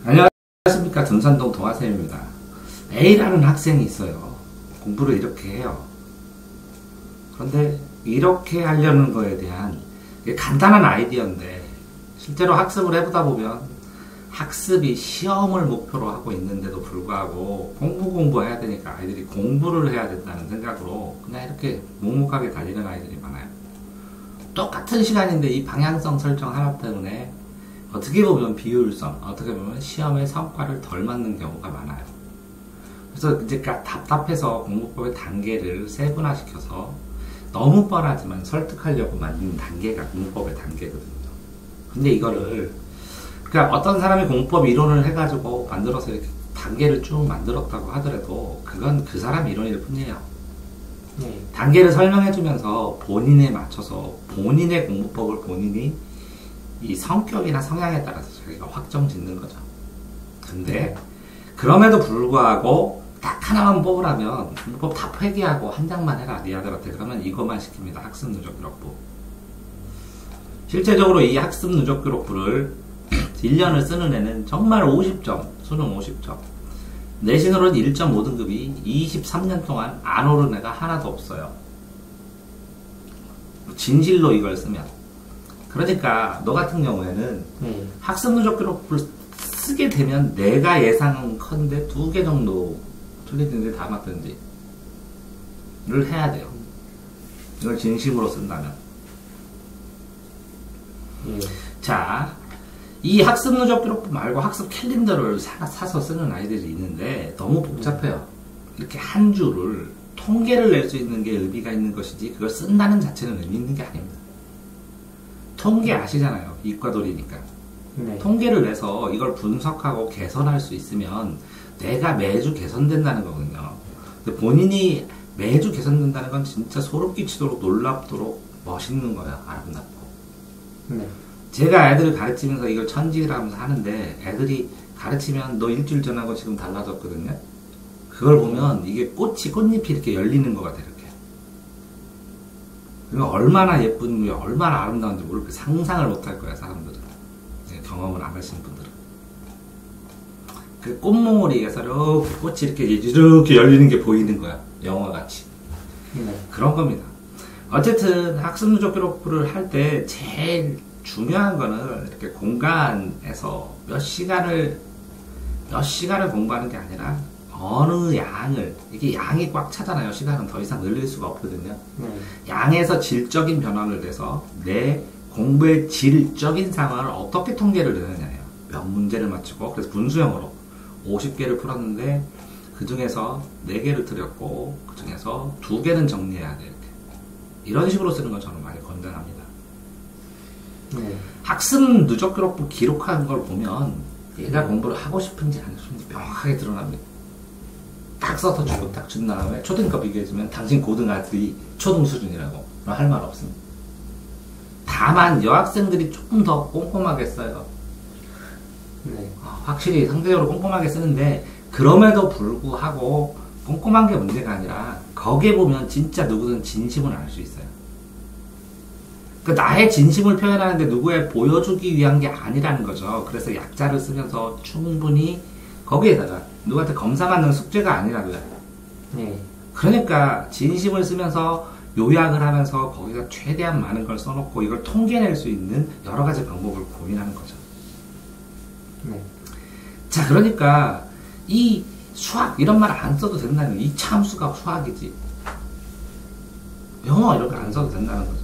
안녕하십니까. 등산동 동아쌤입니다. A라는 학생이 있어요. 공부를 이렇게 해요. 그런데 이렇게 하려는 거에 대한 간단한 아이디어인데 실제로 학습을 해보다 보면 학습이 시험을 목표로 하고 있는데도 불구하고 공부해야 되니까 아이들이 공부를 해야 된다는 생각으로 그냥 이렇게 묵묵하게 달리는 아이들이 많아요. 똑같은 시간인데 이 방향성 설정 하나 때문에 어떻게 보면 비효율성, 어떻게 보면 시험의 성과를 덜 맞는 경우가 많아요. 그래서 이제 답답해서 공부법의 단계를 세분화시켜서 너무 뻔하지만 설득하려고 만든 단계가 공부법의 단계거든요. 근데 이거를 그러니까 어떤 사람이 공부법 이론을 해가지고 만들어서 이렇게 단계를 쭉 만들었다고 하더라도 그건 그 사람 이론일 뿐이에요. 단계를 설명해주면서 본인에 맞춰서 본인의 공부법을 본인이 이 성격이나 성향에 따라서 자기가 확정 짓는 거죠. 근데 그럼에도 불구하고 딱 하나만 뽑으라면 공부법 다 폐기하고 한 장만 해라 네 아들한테 그러면 이것만 시킵니다. 학습 누적 기록부. 실제적으로 이 학습 누적 기록부를 1년을 쓰는 애는 정말 50점, 수능 50점. 내신으로는 1.5등급이 23년 동안 안 오른 애가 하나도 없어요. 진실로 이걸 쓰면. 그러니까 너 같은 경우에는 학습 누적 기록부를 쓰게 되면 내가 예상컨대 2개 정도 틀리든지 다 맞든지 를 해야 돼요. 이걸 진심으로 쓴다면. 자, 이 학습 누적 기록부 말고 학습 캘린더를 사서 쓰는 아이들이 있는데 너무 복잡해요. 이렇게 한 줄을 통계를 낼 수 있는 게 의미가 있는 것이지 그걸 쓴다는 자체는 의미 있는 게 아닙니다. 통계 아시잖아요. 이과돌이니까. 통계를 내서 이걸 분석하고 개선할 수 있으면 내가 매주 개선된다는 거거든요. 근데 본인이 매주 개선된다는 건 진짜 소름 끼치도록 놀랍도록 멋있는 거예요. 아름답고. 제가 애들을 가르치면서 이걸 천지라면서 하는데 애들이 가르치면 너 일주일 전하고 지금 달라졌거든요. 그걸 보면 이게 꽃잎이 이렇게 열리는 것 같아요. 이렇게. 그러니까 얼마나 예쁜지 얼마나 아름다운지 모르고 상상을 못할 거야 사람들은. 경험을 안 하시는 분들은. 그 꽃몽오리에서 이렇게 꽃이 이렇게 열리는 게 보이는 거야. 영화같이. 그런 겁니다. 어쨌든 학습 누적 기록부를 할 때 제일 중요한 거는 이렇게 공간에서 몇 시간을 공부하는 게 아니라 어느 양을, 이게 양이 꽉 차잖아요. 시간은 더 이상 늘릴 수가 없거든요. 양에서 질적인 변화를 내서 내 공부의 질적인 상황을 어떻게 통계를 내느냐예요. 몇 문제를 맞추고, 그래서 분수형으로 50개를 풀었는데 그 중에서 4개를 틀렸고 그 중에서 2개는 정리해야 돼. 이렇게. 이런 식으로 쓰는 건 저는 많이 권장합니다. 학습 누적 기록부 기록하는 걸 보면 얘가 공부를 하고 싶은지 안 싶은지 명확하게 드러납니다. 딱 써서 주고 딱 준 다음에 초등과 비교해주면 당신 고등아들이 초등 수준이라고 할 말 없습니다. 다만 여학생들이 조금 더 꼼꼼하게 써요. 확실히 상대적으로 꼼꼼하게 쓰는데 그럼에도 불구하고 꼼꼼한 게 문제가 아니라 거기에 보면 진짜 누구든 진심을 알 수 있어요. 그 나의 진심을 표현하는데 누구에 보여주기 위한 게 아니라는 거죠. 그래서 약자를 쓰면서 충분히 거기에다가 누구한테 검사 받는 숙제가 아니라고요. 그러니까 진심을 쓰면서 요약을 하면서 거기다 최대한 많은 걸 써놓고 이걸 통계낼 수 있는 여러 가지 방법을 고민하는 거죠. 자, 그러니까 이 수학 이런 말 안 써도 된다는 이 참수가 수학이지. 영어 이런 거 안 써도 된다는 거죠.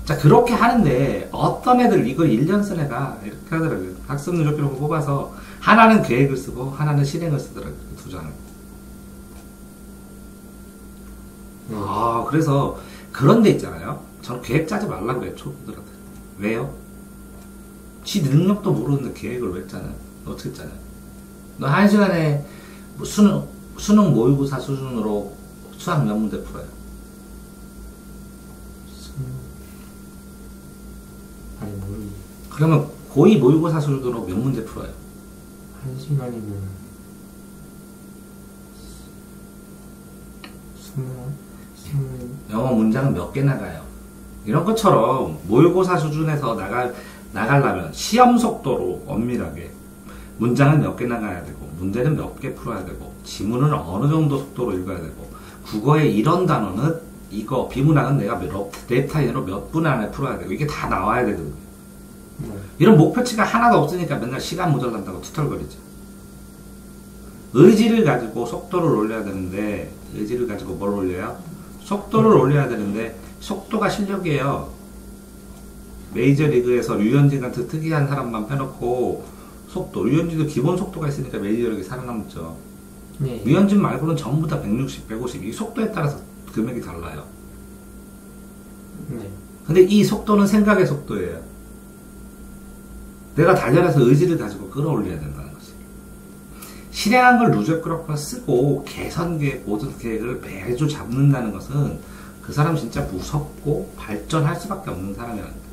자, 그렇게 하는데 어떤 애들 이걸 1년 쓴 애가 이렇게 하더라고요. 학습 누적 기록을 뽑아서 하나는 계획을 쓰고 하나는 실행을 쓰더라고요. 2장을. 그래서 그런 데 있잖아요. 저는 계획 짜지 말라고 해요. 초보들한테. 왜요? 지 능력도 모르는데 계획을 왜 짜냐? 어떻게 짜냐? 너 1시간에 뭐 수능 모의고사 수준으로 수학 몇 문제 풀어요? 아니 모르겠. 그러면 고2 모의고사 수준으로 몇 문제 풀어요? 1시간이면 20 영어 문장은 몇 개 나가요? 이런 것처럼 모의고사 수준에서 나가려면 시험 속도로 엄밀하게 문장은 몇 개 나가야 되고, 문제는 몇 개 풀어야 되고, 지문은 어느 정도 속도로 읽어야 되고, 국어에 이런 단어는 이거, 비문학은 내가 랩타임으로 몇 분 안에 풀어야 되고, 이게 다 나와야 되거든요. 이런 목표치가 하나도 없으니까 맨날 시간 모자란다고 투덜거리죠. 의지를 가지고 속도를 올려야 되는데, 의지를 가지고 뭘 올려요? 속도를 올려야 되는데, 속도가 실력이에요. 메이저리그에서 류현진 같은 특이한 사람만 빼놓고, 속도, 류현진도 기본 속도가 있으니까 메이저리그에 살아남죠. 네. 류현진 말고는 전부 다 160, 150, 이 속도에 따라서 금액이 달라요. 네. 근데 이 속도는 생각의 속도예요. 내가 단련해서 의지를 가지고 끌어올려야 된다는 거지. 실행한 걸 누적그룹화 쓰고 개선 계획, 모든 계획을 매주 잡는다는 것은 그 사람 진짜 무섭고 발전할 수밖에 없는 사람이라는 거예요.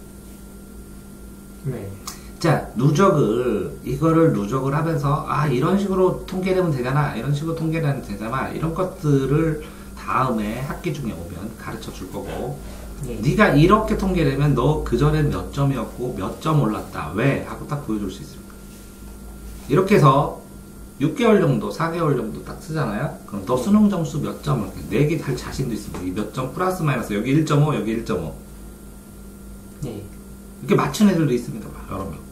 네. 자, 이거를 누적을 하면서, 아, 이런 식으로 통계내면 되잖아. 이런 식으로 통계내면 되잖아. 이런 것들을 다음에 학기 중에 오면 가르쳐 줄 거고, 네. 네가 이렇게 통계내면 너 그전엔 몇 점이었고 몇 점 올랐다. 왜? 하고 딱 보여줄 수 있습니다. 이렇게 해서 6개월 정도, 4개월 정도 딱 쓰잖아요. 그럼 너 수능 점수 몇 점, 내기 할 자신도 있습니다. 이 몇 점 플러스 마이너스, 여기 1.5, 여기 1.5. 네. 이렇게 맞춘 애들도 있습니다. 여러 명.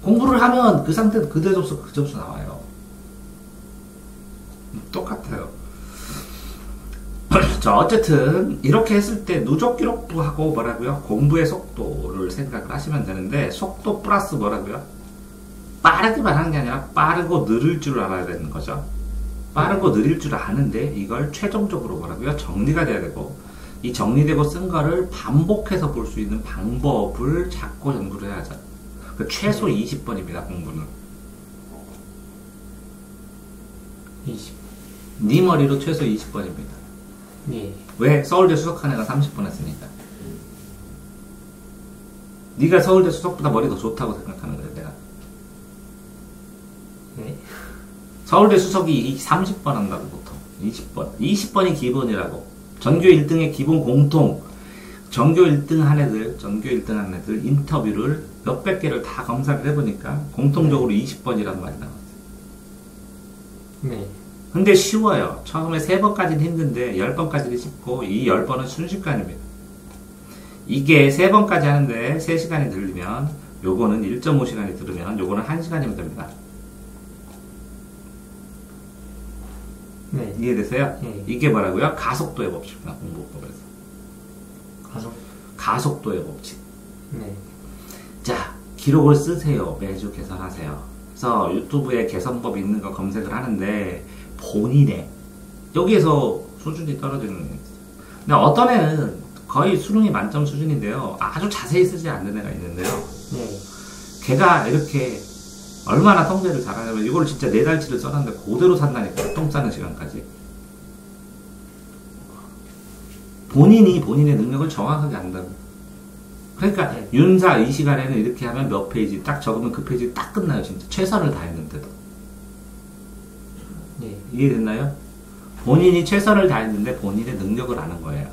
공부를 하면 그 상태도 그 점수, 그 점수 나와요. 똑같아요. 자, 어쨌든 이렇게 했을 때 누적 기록도 하고 뭐라고요? 공부의 속도를 생각을 하시면 되는데, 속도 플러스 뭐라고요? 빠르기만 하는 게 아니라 빠르고 느릴 줄 알아야 되는 거죠. 빠르고 느릴 줄 아는데 이걸 최종적으로 뭐라고요? 정리가 돼야 되고, 이 정리되고 쓴 거를 반복해서 볼 수 있는 방법을 찾고 연구를 해야죠. 최소 20번입니다, 공부는. 20. 네 머리로 최소 20번입니다. 네. 왜? 서울대 수석한 애가 30번 했으니까. 네가 서울대 수석보다 머리 더 좋다고 생각하는 거야, 내가. 네. 서울대 수석이 30번 한다고, 보통. 20번. 20번이 기본이라고. 전교 1등의 기본 공통. 전교 1등 한 애들 인터뷰를 몇백 개를 다 검사를 해보니까 공통적으로 20번이라는 말이 나왔어요. 네. 근데 쉬워요. 처음에 3번까지는 힘든데 10번까지는 쉽고, 이 10번은 순식간입니다. 이게 3번까지 하는데 3시간이 들리면, 요거는 1.5시간이 들으면 요거는 1시간이면 됩니다. 네. 이해되세요? 네. 이게 뭐라고요? 가속도의 법칙입니다. 공부법에서. 가속도의 법칙. 네. 자, 기록을 쓰세요. 매주 개선하세요. 그래서 유튜브에 개선법 있는 거 검색을 하는데, 본인의 여기에서 수준이 떨어지는 애가 있어요. 근데 어떤 애는 거의 수능이 만점 수준인데요, 아주 자세히 쓰지 않는 애가 있는데요, 네. 걔가 이렇게 얼마나 통계를 잘하냐면, 이걸 진짜 4달치를 써놨는데 그대로 산다니까. 똥 싸는 시간까지. 본인이 본인의 능력을 정확하게 안다고. 그러니까 네. 윤사 이 시간에는 이렇게 하면 몇 페이지 딱 적으면 그 페이지 딱 끝나요. 진짜 최선을 다했는데도. 네. 이해됐나요? 본인이 최선을 다했는데 본인의 능력을 아는 거예요.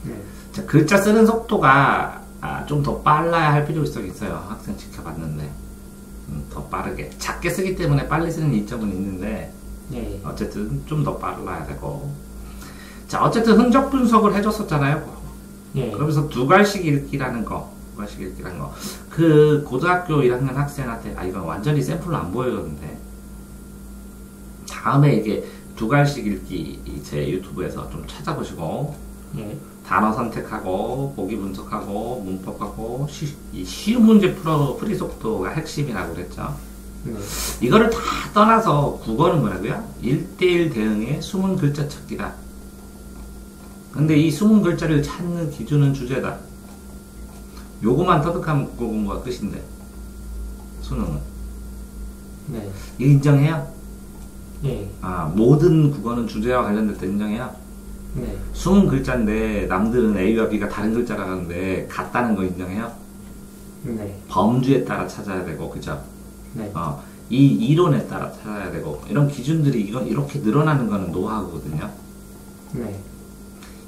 네. 자, 글자 쓰는 속도가 좀 더 빨라야 할 필요성이 있어요. 학생 지켜봤는데. 더 빠르게. 작게 쓰기 때문에 빨리 쓰는 이점은 있는데, 네. 어쨌든 좀 더 빨라야 되고. 자, 어쨌든 흔적 분석을 해줬었잖아요. 네. 그러면서 두 갈씩 읽기라는 거. 그 고등학교 1학년 학생한테, 이건 완전히 샘플로 안 보여줬는데, 다음에 이게 두 갈씩 읽기 제 유튜브에서 좀 찾아보시고, 네. 단어 선택하고 보기 분석하고 문법하고 이 쉬운 문제 풀이 속도가 핵심이라고 그랬죠. 네. 이거를 다 떠나서 국어는 뭐라고요? 1대1 대응의 숨은 글자 찾기다. 근데 이 숨은 글자를 찾는 기준은 주제다. 요거만 터득하면 국어 공부가 끝인데, 수능은. 네. 이거 인정해요? 네. 모든 국어는 주제와 관련돼서 인정해요? 네. 숨은 글자인데 남들은 A와 B가 다른 글자라고 하는데 같다는 거 인정해요? 네. 범주에 따라 찾아야 되고, 그죠? 네. 이 이론에 따라 찾아야 되고, 이런 기준들이 이렇게 늘어나는 거는 노하우거든요. 네.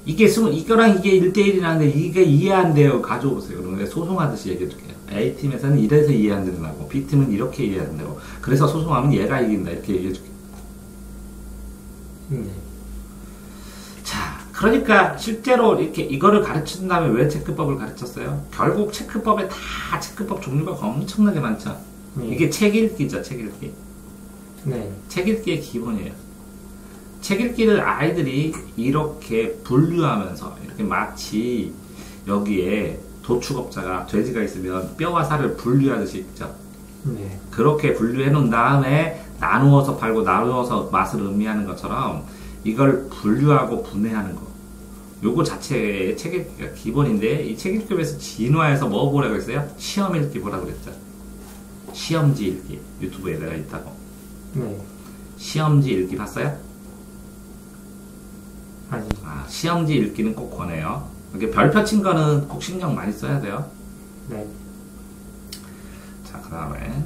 이거랑 이게 1대1이라는데 이게 이해 안 돼요. 가져오세요. 그러면 소송하듯이 얘기해 줄게요. A팀에서는 이래서 이해 안 된다고, B팀은 이렇게 이해 안 된다고. 그래서 소송하면 얘가 이긴다. 이렇게 얘기해줄게. 네. 자, 그러니까 실제로 이렇게 이거를 가르친 다음에 왜 체크법을 가르쳤어요? 결국 체크법에 다 체크법 종류가 엄청나게 많죠. 네. 이게 책 읽기죠, 책 읽기. 네. 책 읽기의 기본이에요. 책 읽기를 아이들이 이렇게 분류하면서, 이렇게 마치 여기에 도축업자가 돼지가 있으면 뼈와 살을 분류하듯이 있죠. 네. 그렇게 분류해 놓은 다음에 나누어서 팔고 나누어서 맛을 음미하는 것처럼 이걸 분류하고 분해하는 거. 요거 자체의 책 읽기가 기본인데, 이 책 읽기에서 진화해서 뭐 보라고 했어요? 시험 읽기 보라고 그랬죠. 시험지 읽기. 유튜브에 내가 있다고. 네. 시험지 읽기 봤어요? 아니. 시험지 읽기는 꼭 권해요. 이렇게 별표 친 거는 꼭 신경 많이 써야 돼요. 네. 자, 그 다음에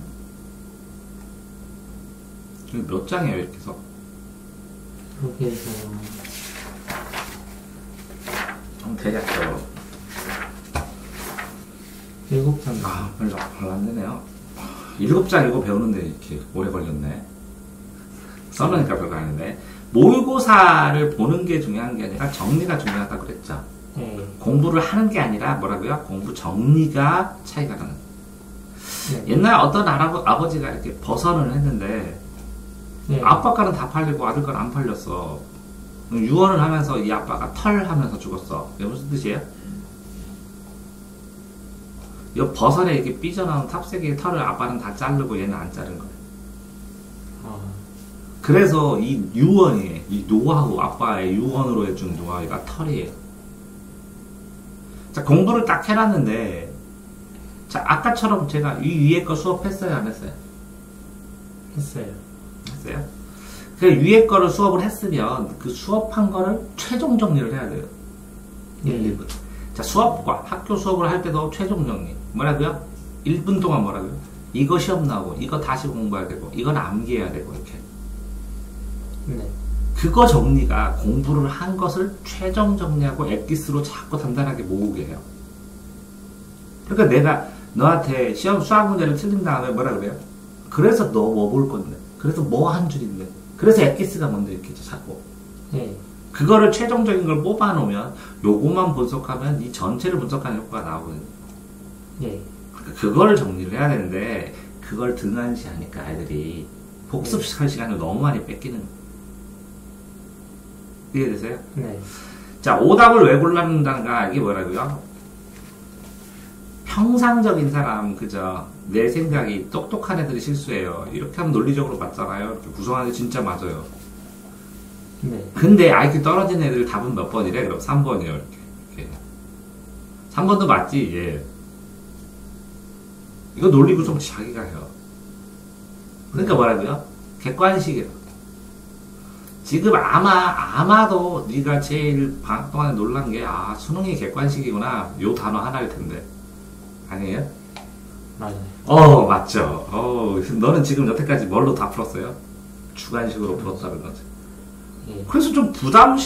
몇 장이에요, 이렇게 해서? 이렇게 해서 대략적으로 7장. 별로 안 되네요. 7장 이거 배우는데 이렇게 오래 걸렸네. 써놓으니까 별거 아닌데. 모의고사를 보는 게 중요한 게 아니라 정리가 중요하다고 그랬죠. 네. 공부를 하는 게 아니라 뭐라고요? 공부 정리가 차이가 나는. 네. 옛날 어떤 아버지가 이렇게 버선을 했는데, 네. 아빠 거는 다 팔리고 아들 거는 안 팔렸어. 유언을 하면서 이 아빠가 털 하면서 죽었어. 이게 무슨 뜻이에요? 이 버선에 이렇게 삐져나온 탑색의 털을 아빠는 다 자르고 얘는 안 자른 거예요. 그래서 이 유언이, 이 노하우, 아빠의 유언으로 해준 노하우가 털이에요. 자, 공부를 딱 해놨는데, 자, 아까처럼 제가 이 위에 거 수업했어요, 안 했어요? 했어요. 했어요? 그 위에 거를 수업을 했으면 그 수업한 거를 최종 정리를 해야 돼요. 1, 2분. 자, 수업과 학교 수업을 할 때도 최종 정리. 뭐라고요? 1분 동안 뭐라고요? 이거 시험 나오고, 이거 다시 공부해야 되고, 이건 암기해야 되고, 이렇게. 네. 그거 정리가 공부를 한 것을 최종 정리하고 엑기스로 자꾸 단단하게 모으게 해요. 그러니까 내가 너한테 시험 수학 문제를 틀린 다음에 뭐라 그래요? 그래서 너 뭐 볼 건데? 그래서 뭐 한 줄인데? 그래서 엑기스가 먼저 있겠죠, 자꾸. 네. 그거를 최종적인 걸 뽑아놓으면 요것만 분석하면 이 전체를 분석하는 효과가 나오거든요. 네. 그러니까 그걸 정리를 해야 되는데 그걸 등한시하니까 아이들이 복습할 시간을 너무 많이 뺏기는 거예요. 이해되세요? 네. 자, 오답을 왜 골라낸다는가, 이게 뭐라고요? 평상적인 사람, 그죠? 내 생각이 똑똑한 애들이 실수해요. 이렇게 하면 논리적으로 맞잖아요. 이렇게 구성하는 게 진짜 맞아요. 네. 근데 IQ 떨어진 애들 답은 몇 번이래? 그럼 3번이요. 이렇게. 3번도 맞지? 예. 이거 논리 구성 자기가 해요. 그러니까 뭐라고요? 객관식이에요. 지금 아마도 네가 제일 방학 동안에 놀란 게, 수능이 객관식이구나. 요 단어 하나일 텐데. 아니에요? 맞아요. 맞죠. 너는 지금 여태까지 뭘로 다 풀었어요? 주관식으로 풀었다는 거지. 예. 그래서 좀 부담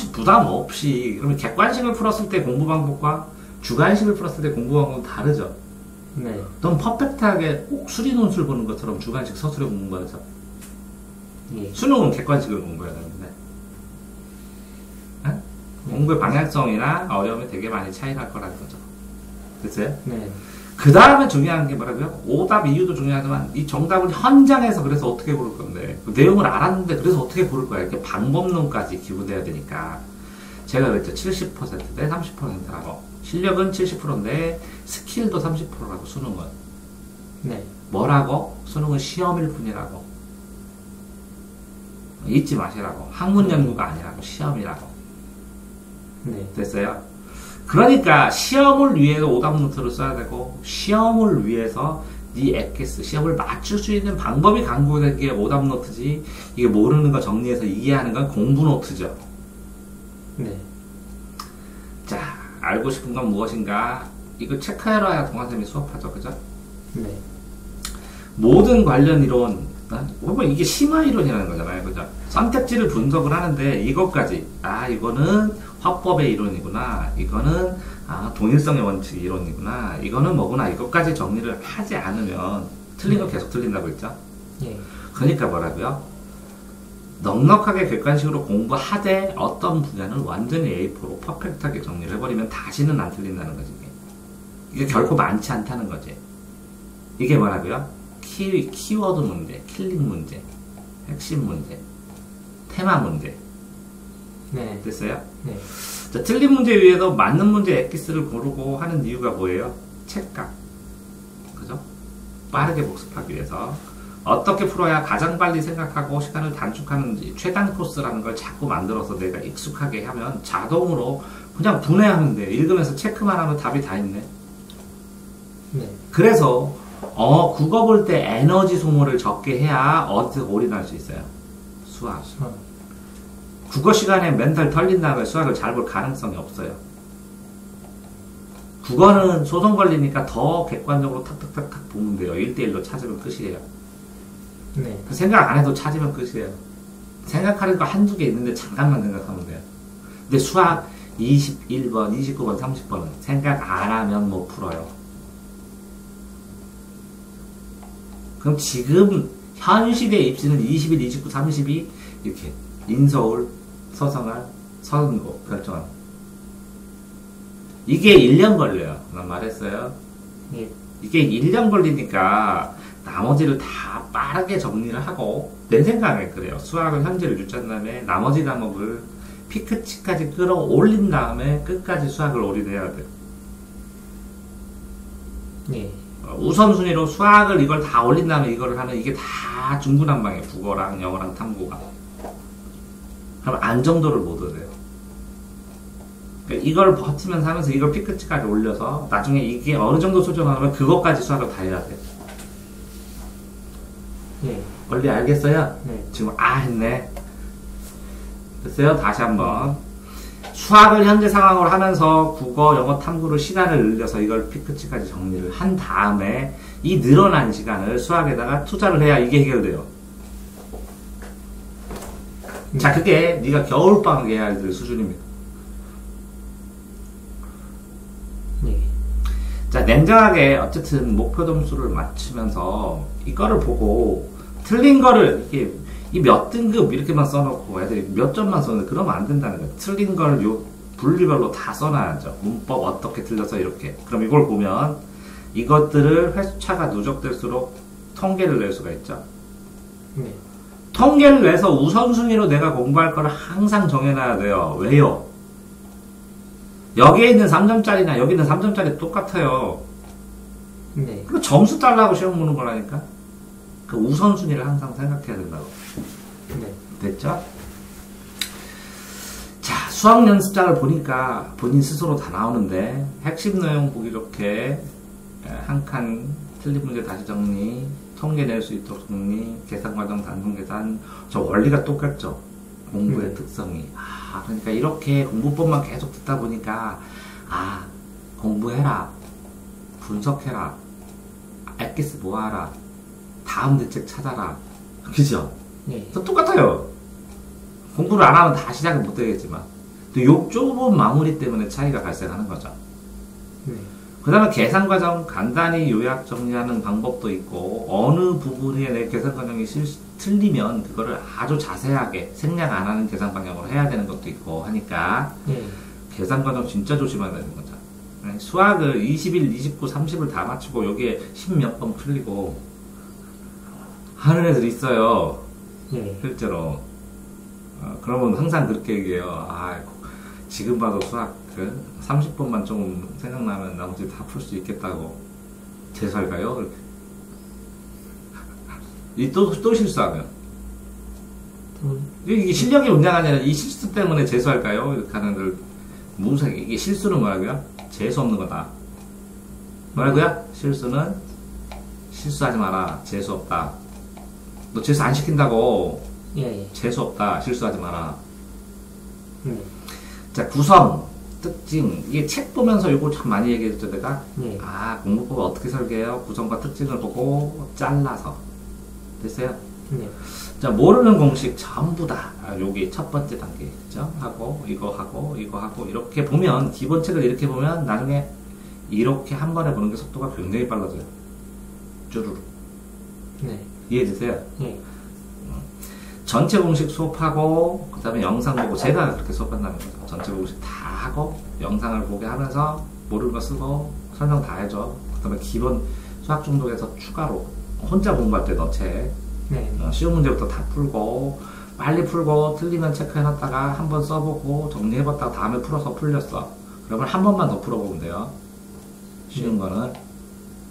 없이, 그러면 객관식을 풀었을 때 공부 방법과 주관식을 풀었을 때 공부 방법은 다르죠. 네. 넌 퍼펙트하게 꼭 수리 논술 보는 것처럼 주관식 서술에 공부하죠. 예. 수능은 객관식을 공부해야 되는데. 공부의 방향성이나 어려움이 되게 많이 차이 날 거라는 거죠. 됐어요? 네. 그 다음에 중요한 게 뭐라고요? 오답 이유도 중요하지만 이 정답을 현장에서 그래서 어떻게 고를 건데, 그 내용을 알았는데 그래서 어떻게 고를 거야? 이렇게 방법론까지 기부돼야 되니까. 제가 그랬죠. 70%대 30%라고. 실력은 70%인데 스킬도 30%라고, 수능은. 네. 뭐라고? 수능은 시험일 뿐이라고. 잊지 마시라고. 학문 연구가 아니라고. 시험이라고. 네. 됐어요? 그러니까 시험을 위해서 오답 노트를 써야 되고, 시험을 위해서 네 엑기스, 시험을 맞출 수 있는 방법이 강구된 게 오답 노트지, 이게 모르는 거 정리해서 이해하는 건 공부 노트죠. 네. 자, 알고 싶은 건 무엇인가? 이거 체크해놔야 동아쌤이 수업하죠. 그죠? 네. 모든 관련 이론, 이게 심화 이론이라는 거잖아요. 그죠? 선택지를 분석을 하는데 이것까지, 이거는 화법의 이론이구나, 이거는 아, 동일성의 원칙 이론이구나. 이거는 뭐구나. 이것까지 정리를 하지 않으면 틀린 거 계속 틀린다고 했죠? 예. 그러니까 뭐라고요? 넉넉하게 객관식으로 공부하되 어떤 분야는 완전히 A4로 퍼펙트하게 정리를 해버리면 다시는 안 틀린다는 거지. 이게 결코 많지 않다는 거지. 이게 뭐라고요? 키워드 문제, 킬링 문제, 핵심 문제, 테마 문제. 네. 됐어요? 네. 자, 틀린 문제 위에도 맞는 문제 엑기스를 고르고 하는 이유가 뭐예요? 책각. 그죠? 빠르게 복습하기 위해서. 어떻게 풀어야 가장 빨리 생각하고 시간을 단축하는지 최단 코스라는 걸 자꾸 만들어서 내가 익숙하게 하면 자동으로 그냥 분해하면 돼. 읽으면서 체크만 하면 답이 다 있네. 네. 그래서 국어 볼 때 에너지 소모를 적게 해야 어디서 올인할 수 있어요. 수학. 국어 시간에 멘탈 털린 다음에 수학을 잘 볼 가능성이 없어요. 국어는 소송 걸리니까 더 객관적으로 탁탁탁탁 보면 돼요. 1대1로 찾으면 끝이에요. 네. 생각 안 해도 찾으면 끝이에요. 생각하는 거 한두 개 있는데 잠깐만 생각하면 돼요. 근데 수학 21번, 29번, 30번은 생각 안 하면 못 풀어요. 그럼 지금 현 시대의 입시는 21, 29, 32 이렇게 인서울, 서성할, 서른고 결정합니다. 이게 1년 걸려요. 난 말했어요. 예. 이게 1년 걸리니까 나머지를 다 빠르게 정리를 하고 내 생각에 그래요. 수학은 현재를 유지한 다음에 나머지 과목을 피크치까지 끌어올린 다음에 끝까지 수학을 올인해야 돼요. 예. 우선순위로 수학을 이걸 다 올린 다음에 이거를 하면 이게 다 중구난방이에요. 국어랑 영어랑 탐구가. 그럼 안정도를 못 얻어요. 그러니까 이걸 버티면서 하면서 이걸 피크치까지 올려서 나중에 이게 어느 정도 수준하면 그것까지 수학을 다 해야 돼요. 예. 원리 알겠어요? 네. 지금 했네. 됐어요? 다시 한번. 수학을 현재 상황으로 하면서 국어, 영어 탐구로 시간을 늘려서 이걸 피크치까지 정리를 한 다음에 이 늘어난 시간을 수학에다가 투자를 해야 이게 해결돼요. 자, 그게 네가 겨울방학 해야 될 수준입니다. 예. 자, 냉정하게 어쨌든 목표 점수를 맞추면서 이거를 보고 틀린 거를 이게 이 몇 등급 이렇게만 써놓고 애들이 몇 점만 써놓고 그러면 안 된다는 거예요. 틀린 걸 요 분류별로 다 써놔야죠. 문법 어떻게 틀려서 이렇게. 그럼 이걸 보면 이것들을 횟수차가 누적될수록 통계를 낼 수가 있죠. 네. 통계를 내서 우선순위로 내가 공부할 거를 항상 정해놔야 돼요. 왜요? 여기에 있는 3점짜리나 여기 있는 3점짜리 똑같아요. 네. 그 점수 달라고 시험 보는 거라니까. 그 우선순위를 항상 생각해야 된다고. 네. 됐죠? 자, 수학 연습장을 보니까 본인 스스로 다 나오는데 핵심 내용 보기 좋게 한 칸 틀린 문제 다시 정리, 통계 낼 수 있도록 정리, 계산 과정 단순 계산. 저 원리가 똑같죠. 공부의 특성이. 그러니까 이렇게 공부법만 계속 듣다 보니까 공부해라, 분석해라, 엑기스 모아라, 다음 대책 찾아라. 그죠? 네. 똑같아요. 공부를 안 하면 다 시작은 못 되겠지만. 또 요 좁은 마무리 때문에 차이가 발생하는 거죠. 네. 그 다음에 계산 과정 간단히 요약 정리하는 방법도 있고, 어느 부분에 내 계산 과정이 틀리면 그거를 아주 자세하게 생략 안 하는 계산 방향으로 해야 되는 것도 있고 하니까, 네. 계산 과정 진짜 조심해야 되는 거죠. 수학을 21, 29, 30을 다 맞추고 여기에 10몇 번 풀리고 하는 애들 있어요. 네. 실제로. 그러면 항상 그렇게 얘기해요. 지금 봐도 수학 30번만 좀 생각나면 나머지 다 풀 수 있겠다고. 재수할까요? 또 실수하면. 이게 실력이 문제가 아니라 이 실수 때문에 재수할까요? 이렇게 하는 걸 무색해. 이게 실수는 뭐라고요? 재수 없는 거다. 뭐라고요? 실수는 실수하지 마라. 재수 없다. 너 재수 안 시킨다고. 예. 재수 없다. 실수하지 마라. 네. 자, 구성, 특징. 이게 책 보면서 이거 참 많이 얘기했죠, 내가? 네. 공부법을 어떻게 설계해요? 구성과 특징을 보고 잘라서. 됐어요? 네. 자, 모르는 공식 전부 다 여기 첫 번째 단계, 그죠? 하고 이거 하고 이거 하고 이렇게 보면 기본책을 이렇게 보면 나중에 이렇게 한 번에 보는 게 속도가 굉장히 빨라져요. 쭈루루. 네. 이해되세요? 예. 전체 공식 수업하고 그 다음에 영상 보고 제가 그렇게 수업한다는 거죠. 전체 공식 다 하고 영상을 보게 하면서 모르는 거 쓰고 설명 다 해줘. 그 다음에 기본 수학 중독에서 추가로 혼자 공부할 때 너 책 네. 쉬운 문제부터 다 풀고 빨리 풀고 틀리면 체크해놨다가 한번 써보고 정리해봤다가 다음에 풀어서 풀렸어. 그러면 한 번만 더 풀어보면 돼요. 쉬운 거는.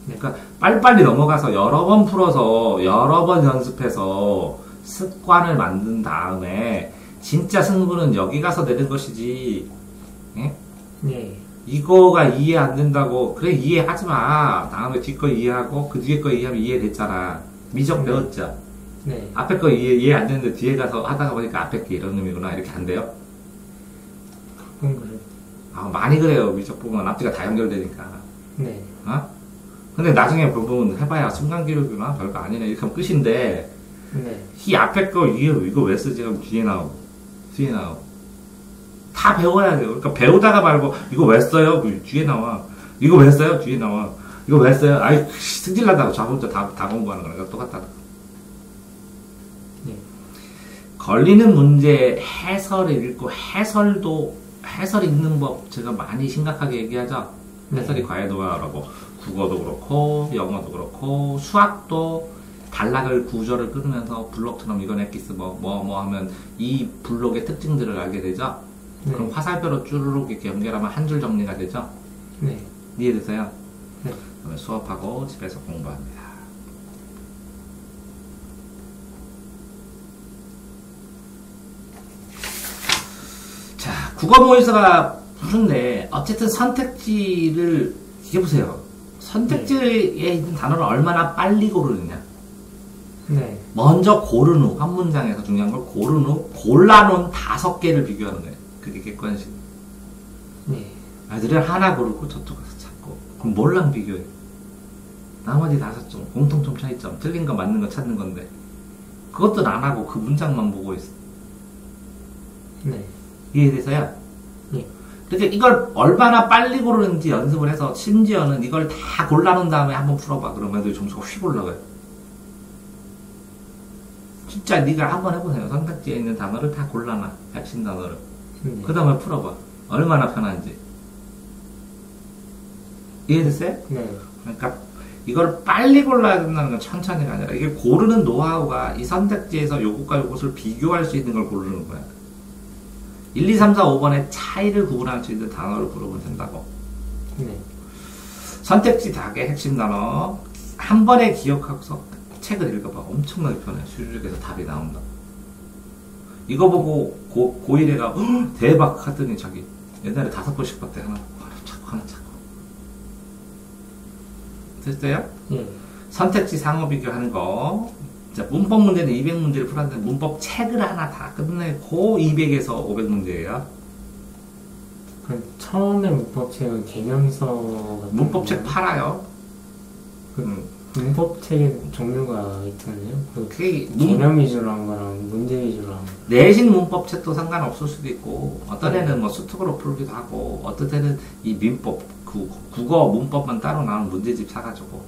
그러니까 빨리빨리 넘어가서 여러 번 풀어서 여러 번 연습해서 습관을 만든 다음에 진짜 승부는 여기 가서 내는 것이지. 예? 예. 이거가 이해 안 된다고 그래 이해하지 마. 다음에 뒤 거 이해하고 그 뒤에 거 이해하면 이해됐잖아. 미적 배웠죠? 네. 앞에 거 이해 안 되는데 뒤에 가서 하다가 보니까 앞에 게 이런 의미구나 이렇게 안 돼요? 그건 그래. 아 많이 그래요. 미적 보면 앞뒤가 다 연결되니까. 네. 어? 근데 나중에 부분 해봐야 순간기록이나 별거 아니네 이렇게 하면 끝인데 네. 이 앞에 거 이거 왜 쓰지? 그럼 뒤에 나오고 다 배워야 돼요. 그러니까 배우다가 말고 이거 왜 써요? 그 뒤에 나와. 이거 왜 써요? 뒤에 나와. 이거 왜 써요? 아이 승질난다고 저 혼자 다 공부하는 거니까 똑같다. 네. 걸리는 문제 해설을 읽고 해설 읽는 법 제가 많이 심각하게 얘기하죠. 해설이 과외도가라고 국어도 그렇고 영어도 그렇고 수학도 단락을 구조를 끊으면서 블록처럼 이건 엑기스 뭐 하면 이 블록의 특징들을 알게 되죠. 네. 그럼 화살표로 쭈루룩 이렇게 연결하면 한 줄 정리가 되죠. 네. 이해되세요? 네. 그러면 수업하고 집에서 공부합니다. 자, 국어 모의서가 푸른데 어쨌든 선택지를 이게 보세요. 선택지에 있는 단어를 얼마나 빨리 고르느냐. 네. 먼저 고른 후, 한 문장에서 중요한 걸 고른 후 골라놓은 5개를 비교하는 거예요. 그게 객관식. 네. 아들은 하나 고르고 저쪽 가서 찾고. 그럼 뭘랑 비교해? 나머지 5점, 공통점 차이점, 틀린 거 맞는 거 찾는 건데. 그것도 안 하고 그 문장만 보고 있어. 네. 이해되세요? 예. 그러니까 이걸 얼마나 빨리 고르는지 연습을 해서 심지어는 이걸 다 골라놓은 다음에 한번 풀어봐. 그러면 애들이 점수가 휙 올라가요. 진짜 네가 한번 해보세요. 선택지에 있는 단어를 다 골라놔. 핵심 단어를. 네. 그 다음에 풀어봐. 얼마나 편한지. 이해됐어요? 네. 그러니까 이걸 빨리 골라야 된다는 건 천천히가 아니라 이게 고르는 노하우가 이 선택지에서 요것과 요것을 비교할 수 있는 걸 고르는 거야. 1, 2, 3, 4, 5번의 차이를 구분할 수 있는 단어를 고르면 된다고. 네. 선택지 닭의 핵심 단어 한 번에 기억하고서 책을 읽어봐. 엄청나게 편해. 수주에서 답이 나온다. 이거 보고 고1애가 대박 하더니 자기 옛날에 5번씩 봤대. 하나 찾고. 됐어요? 예. 선택지 상호 비교하는 거. 자, 문법 문제는 200문제를 풀었는데 문법 책을 하나 다 끝내고 200에서 500문제예요. 그 처음에 문법책은 개념서 같은 문법책 건가요? 팔아요. 문법책의 종류가 있잖아요. 그 그게 개념 위주로 한 거랑 문제 위주로 한 거. 내신 문법책도 상관없을 수도 있고 어떤 네. 애는 뭐 수특으로 풀기도 하고 어떤 애는 이 민법 국어 문법만 따로 나온 문제집 사가지고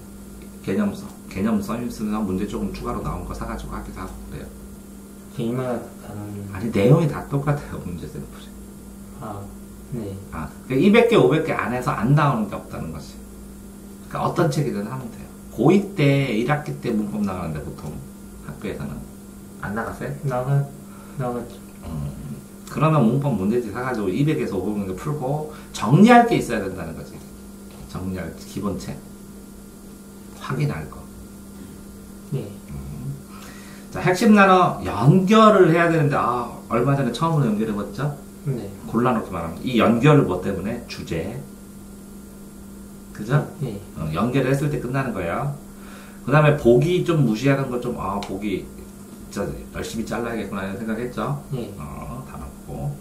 개념 써있으면서 문제 조금 추가로 나온 거 사가지고 하기도 하고 그래요. 개인마다 다른. 아니 내용이 다 똑같아요. 문제 샘플이. 아, 네. 아, 그러니까 200개 500개 안에서 안 나오는 게 없다는 거지. 그러니까 어떤 책이든 하면 돼요. 고2 때 1학기 때 문법 나가는데 보통 학교에서는 안 나갔어요? 나갔죠. 그러면 문법 문제집 사가지고 200에서 500문제 풀고 정리할 게 있어야 된다는 거지. 정리할 기본책 확인할 거. 예. 자, 핵심 단어 연결을 해야 되는데 얼마 전에 처음으로 연결해봤죠? 네. 골라놓고 말하면 이 연결을 뭐 때문에? 주제. 그죠? 예. 연결을 했을 때 끝나는 거예요. 그 다음에 보기 좀 무시하는 거 좀, 보기 진짜 열심히 잘라야겠구나 이런 생각했죠? 예. 다 넣고.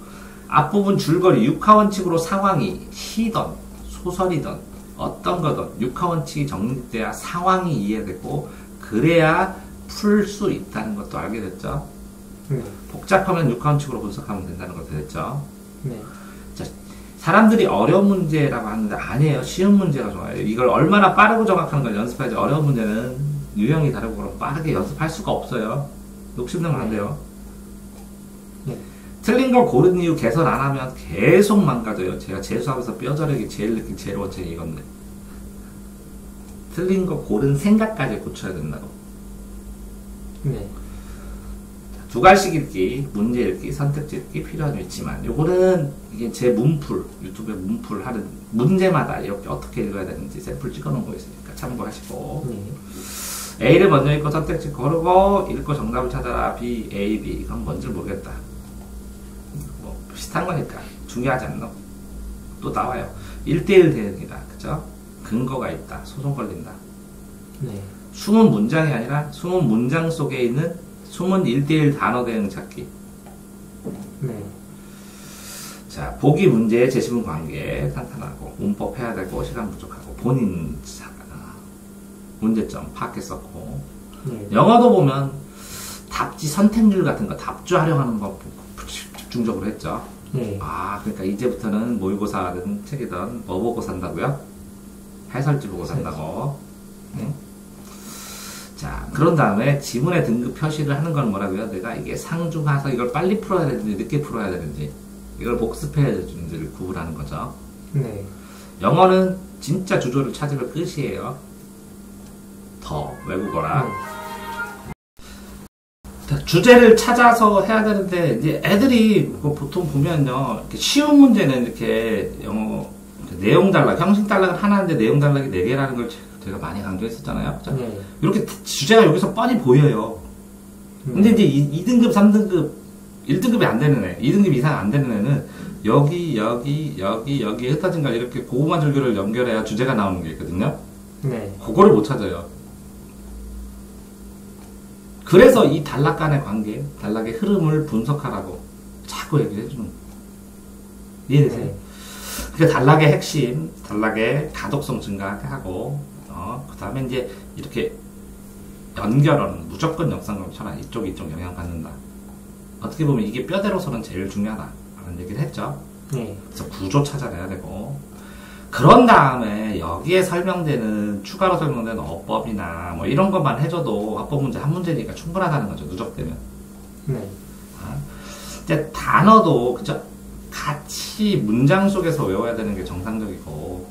앞부분 줄거리, 육하원칙으로 상황이 시든 소설이든 어떤 거든 육하원칙이 정립돼야 상황이 이해되고 그래야 풀 수 있다는 것도 알게 됐죠. 네. 복잡하면 육하원칙으로 분석하면 된다는 것도 됐죠. 네. 자, 사람들이 어려운 문제라고 하는데 아니에요. 쉬운 문제가 좋아요. 이걸 얼마나 빠르고 정확한 걸 연습해야지. 어려운 문제는 유형이 다르고 그럼 빠르게 연습할 수가 없어요. 욕심내면 안 돼요. 네. 틀린 걸 고른 이유 개선 안 하면 계속 망가져요. 제가 재수하면서 뼈저리기 제일 느낀 제일 원칙이 이건데. 틀린 거 고른 생각까지 고쳐야 된다고. 네. 두 갈씩 읽기, 문제 읽기, 선택지 읽기 필요한 위치만. 요거는 이게 제 문풀, 유튜브에 문풀 하는 문제마다 이렇게 어떻게 읽어야 되는지 샘플 찍어 놓은 거 있으니까 참고하시고. 네. A를 먼저 읽고 선택지 고르고 읽고 정답을 찾아라. B, A, B. 이건 뭔지 모르겠다. 뭐 비슷한 거니까 중요하지 않나? 또 나와요. 1대1 대응이다. 그죠? 근거가 있다. 소송 걸린다. 네. 숨은 문장이 아니라 숨은 문장 속에 있는 숨은 1대1 단어 대응 찾기. 네. 자, 보기 문제의 제시문 관계 탄탄하고 문법 해야 되고 시간 부족하고 본인 문제점 파악했었고. 네. 영어도 보면 답지 선택률 같은 거 답주 활용하는 거 집중적으로 했죠. 네. 아, 그러니까 이제부터는 모의고사든 책이든 뭐 보고 산다고요? 해설지 보고 산다고. 네? 자, 그런 다음에 지문의 등급 표시를 하는 건 뭐라고요? 내가 이게 상중하서 이걸 빨리 풀어야 되는지 늦게 풀어야 되는지 이걸 복습해야 되는지를 구분하는 거죠. 네. 영어는 진짜 주조를 찾으면 끝이에요. 더 외국어라. 주제를 찾아서 해야 되는데 이제 애들이 보통 보면요, 이렇게 쉬운 문제는 이렇게 영어 내용 단락, 형식 단락은 하나인데 내용 단락이 4개라는 걸 제가 많이 강조했었잖아요. 네. 이렇게 주제가 여기서 뻔히 보여요. 근데 이제 2등급, 3등급, 1등급이 안 되는 애, 2등급 이상 안 되는 애는 여기 흩어진 걸 이렇게 고구마 줄기를 연결해야 주제가 나오는 게 있거든요. 네. 그거를 못 찾아요. 그래서 이 단락 간의 관계, 단락의 흐름을 분석하라고 자꾸 얘기를 해주는 거예요. 이해되세요? 네. 그러니까 단락의 핵심, 단락의 가독성 증가하고, 그 다음에 이제 이렇게 연결하는 무조건 역삼각형처럼 이쪽 영향받는다. 어떻게 보면 이게 뼈대로서는 제일 중요하다라는 얘기를 했죠. 네. 그래서 구조 찾아내야 되고, 그런 다음에 여기에 설명되는 추가로 설명되는 어법이나 뭐 이런 것만 해줘도 합법 문제 한 문제니까 충분하다는 거죠. 누적되면. 네. 이제 단어도 그죠? 같이 문장 속에서 외워야 되는 게 정상적이고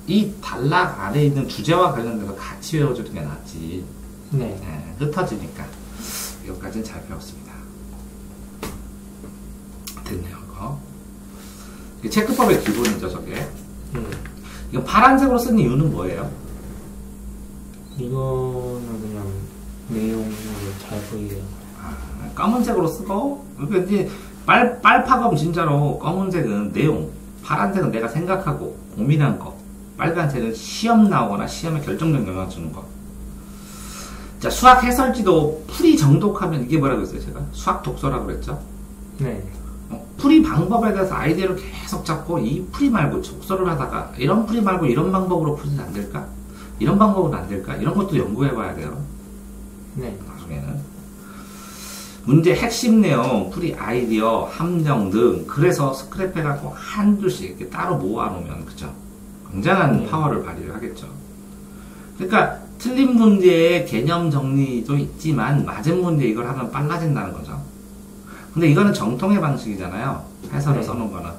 이 단락 안에 있는 주제와 관련돼서 같이 외워주는 게 낫지. 네. 흩어지니까. 이것까지는 잘 배웠습니다. 됐네요. 이거. 이게 체크법의 기본이죠. 저게. 이거 파란색으로 쓴 이유는 뭐예요? 이거는 그냥 내용으로 잘 보이게요. 검은색으로 쓰고, 그러니까 이제 빨파검 진짜로 검은색은 내용, 파란색은 내가 생각하고 고민한 거, 빨간색은 시험 나오거나 시험에 결정적 영향을 주는 거. 자, 수학 해설지도 풀이 정독하면 이게 뭐라고 했어요? 제가 수학 독서라고 그랬죠? 네. 풀이 방법에 대해서 아이디어를 계속 잡고 이 풀이 말고 독서를 하다가 이런 풀이 말고 이런 방법으로 풀면 안 될까? 이런 방법은 안 될까? 이런 것도 연구해 봐야 돼요. 네. 나중에는. 문제 핵심 내용, 풀이 아이디어, 함정 등 그래서 스크랩해갖고 한두씩 이렇게 따로 모아놓으면 그죠? 굉장한 파워를 발휘를 하겠죠. 그러니까 틀린 문제의 개념 정리도 있지만 맞은 문제 이걸 하면 빨라진다는 거죠. 근데 이거는 정통의 방식이잖아요. 해설을 네. 써놓은 거는.